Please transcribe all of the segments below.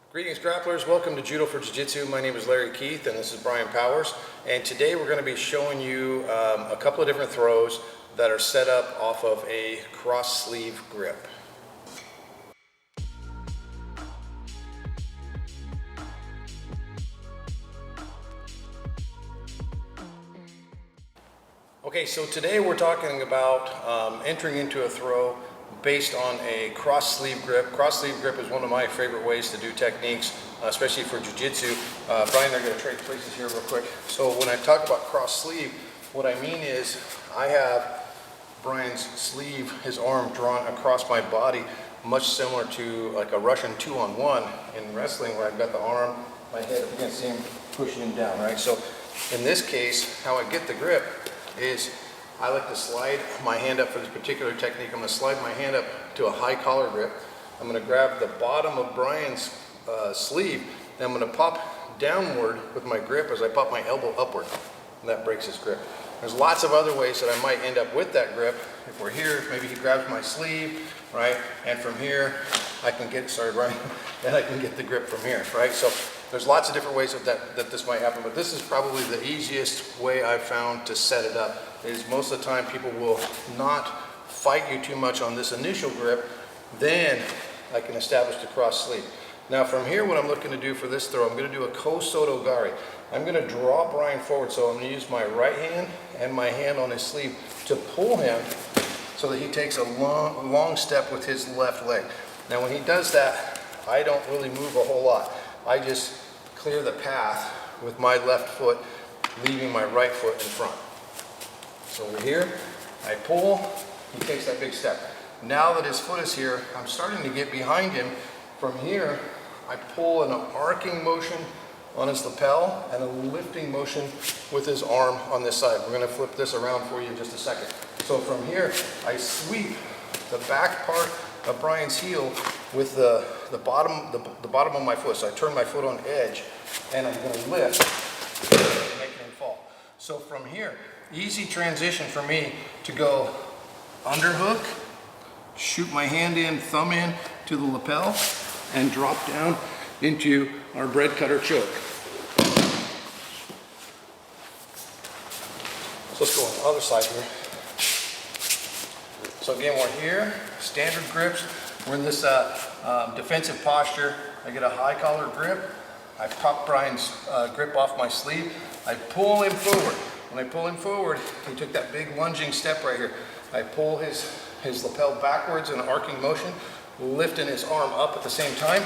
Greetings grapplers, welcome to Judo for Jiu-jitsu. My name is Larry Keith and this is Brian Powers, and today we're going to be showing you a couple of different throws that are set up off of a cross sleeve grip. Okay, so today we're talking about entering into a throw based on a cross sleeve grip. Cross sleeve grip is one of my favorite ways to do techniques, especially for jiu-jitsu. Brian, they're going to trade places here real quick. So when I talk about cross sleeve, what I mean is I have Brian's sleeve, his arm drawn across my body, much similar to like a Russian 2-on-1 in wrestling, where I've got the arm, my head up against him, pushing him down, right? So in this case, how I get the grip is I like to slide my hand up for this particular technique. I'm going to slide my hand up to a high collar grip. I'm going to grab the bottom of Brian's sleeve, and I'm going to pop downward with my grip as I pop my elbow upward, and that breaks his grip. There's lots of other ways that I might end up with that grip. If we're here, maybe he grabs my sleeve, right? And from here, I can get, sorry Brian, and I can get the grip from here, right? So there's lots of different ways that this might happen, but this is probably the easiest way I've found to set it up. Is most of the time people will not fight you too much on this initial grip, then I can establish the cross sleeve. Now from here, what I'm looking to do for this throw, I'm going to do a Ko-soto-gari. I'm going to draw Brian forward, so I'm going to use my right hand and my hand on his sleeve to pull him so that he takes a long step with his left leg. Now when he does that, I don't really move a whole lot. I just clear the path with my left foot, leaving my right foot in front. So we're here, I pull, he takes that big step. Now that his foot is here, I'm starting to get behind him. From here, I pull an arcing motion on his lapel and a lifting motion with his arm on this side. We're going to flip this around for you in just a second. So from here, I sweep the back part of Brian's heel with the bottom of my foot. So I turn my foot on edge and I'm going to lift, making him fall. So from here, easy transition for me to go underhook, shoot my hand in, thumb in to the lapel, and drop down into our bread cutter choke. So let's go on the other side here. So again, we're here, standard grips. We're in this defensive posture. I get a high collar grip. I pop Brian's grip off my sleeve. I pull him forward. When I pull him forward, he took that big lunging step right here. I pull his lapel backwards in an arcing motion, lifting his arm up at the same time,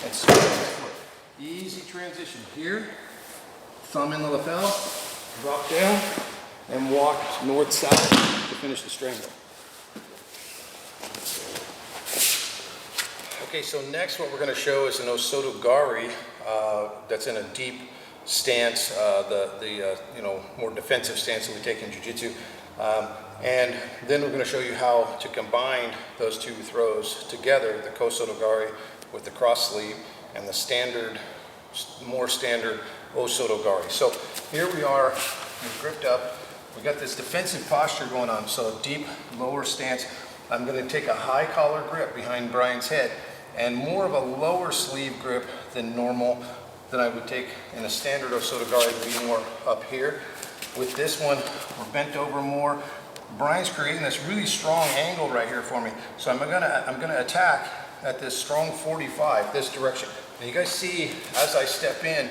and swing his foot. Easy transition here. Thumb in the lapel, drop down, and walk north-south to finish the strangle. Okay, so next what we're going to show is an O-soto-gari that's in a deep stance, the more defensive stance that we take in jiu-jitsu. And then we're going to show you how to combine those two throws together, the Ko-soto-gari with the cross sleeve and the more standard O-soto-gari. So here we are, we're gripped up. We got this defensive posture going on, so a deep lower stance. I'm going to take a high collar grip behind Brian's head and more of a lower sleeve grip than normal than I would take in a standard O-soto-gari, would be more up here. With this one, we're bent over more. Brian's creating this really strong angle right here for me. So I'm gonna attack at this strong 45, this direction. And you guys see, as I step in,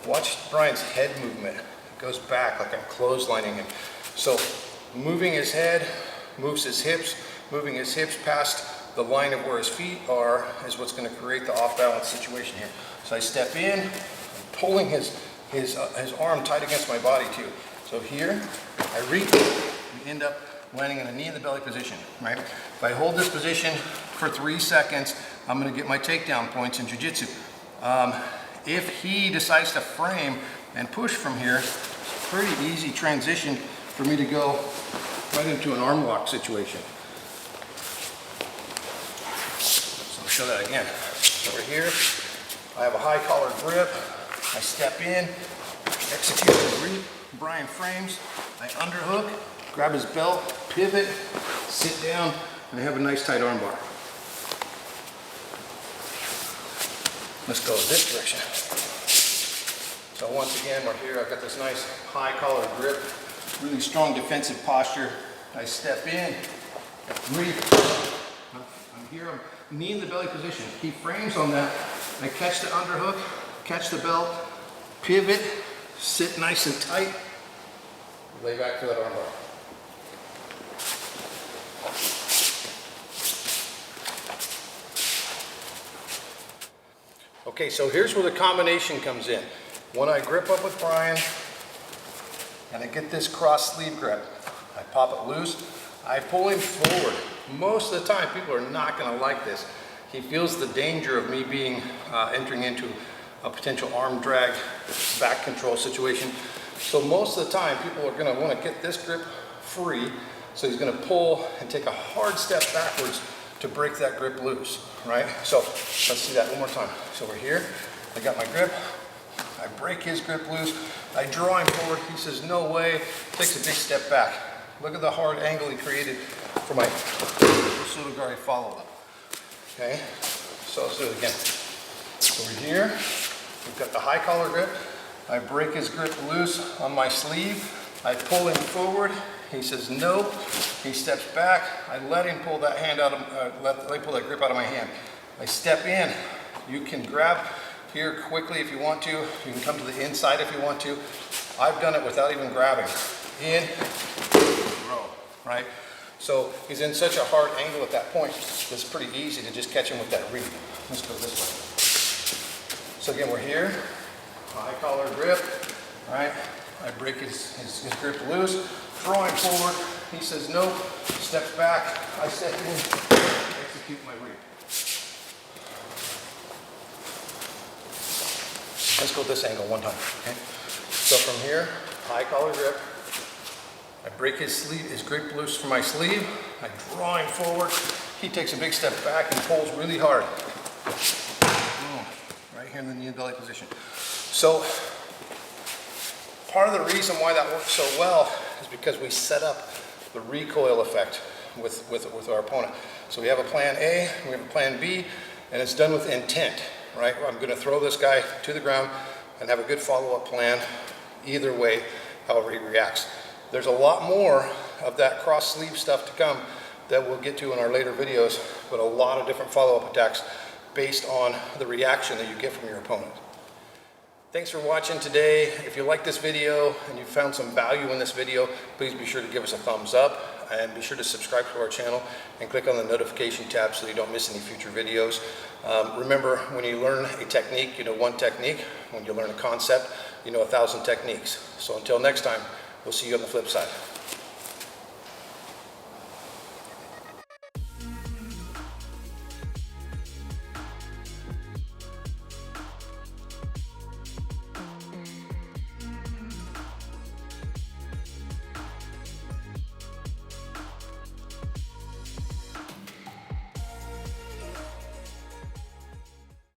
watch Brian's head movement. It goes back like I'm clotheslining him. So moving his head, moves his hips, moving his hips past the line of where his feet are is what's gonna create the off-balance situation here. So I step in, I'm pulling his arm tight against my body too. So here, I reach, and end up landing in a knee in the belly position, right? If I hold this position for 3 seconds, I'm gonna get my takedown points in jiu-jitsu. If he decides to frame and push from here, it's a pretty easy transition for me to go right into an arm lock situation. So I'll show that again. So we're here, I have a high collar grip, I step in, execute the reap, Brian frames, I underhook, grab his belt, pivot, sit down, and I have a nice tight arm bar. Let's go this direction. So once again, we're here. I've got this nice high collar grip, really strong defensive posture. I step in, breathe. I'm here, I'm knee in the belly position. Keep frames on that. I catch the underhook, catch the belt, pivot, sit nice and tight, lay back to that armbar. Okay, so here's where the combination comes in. When I grip up with Brian and I get this cross sleeve grip, I pop it loose, I pull him forward. Most of the time, people are not going to like this. He feels the danger of me being entering into a potential arm drag, back control situation. So most of the time, people are going to want to get this grip free. So he's going to pull and take a hard step backwards to break that grip loose, right? So let's see that one more time. So we're here, I got my grip, I break his grip loose, I draw him forward, he says no way, takes a big step back. Look at the hard angle he created for my O-soto-gari follow-up. Okay, so let's do it again. So we're here, we've got the high collar grip, I break his grip loose on my sleeve, I pull him forward, he says no, he steps back, I let him pull that hand out of, let him pull that grip out of my hand. I step in, you can grab here quickly if you want to, you can come to the inside if you want to. I've done it without even grabbing. In, row, right? So he's in such a hard angle at that point, it's pretty easy to just catch him with that read. Let's go this way. So again, we're here, high collar grip, right? I break his grip loose, draw him forward, he says no, steps back, I step in, execute my read. Let's go this angle one time, okay? So from here, high collar grip, I break his grip loose from my sleeve, I draw him forward, he takes a big step back and pulls really hard. Boom, right here in the knee belly position. So, part of the reason why that works so well is because we set up the recoil effect with our opponent. So we have a plan A, we have a plan B, and it's done with intent, right? I'm going to throw this guy to the ground and have a good follow-up plan either way, however he reacts. There's a lot more of that cross sleeve stuff to come that we'll get to in our later videos, but a lot of different follow-up attacks based on the reaction that you get from your opponent. Thanks for watching today. If you like this video and you found some value in this video, please be sure to give us a thumbs up and be sure to subscribe to our channel and click on the notification tab so you don't miss any future videos. Remember, when you learn a technique, you know one technique. When you learn a concept, you know 1,000 techniques. So until next time, we'll see you on the flip side.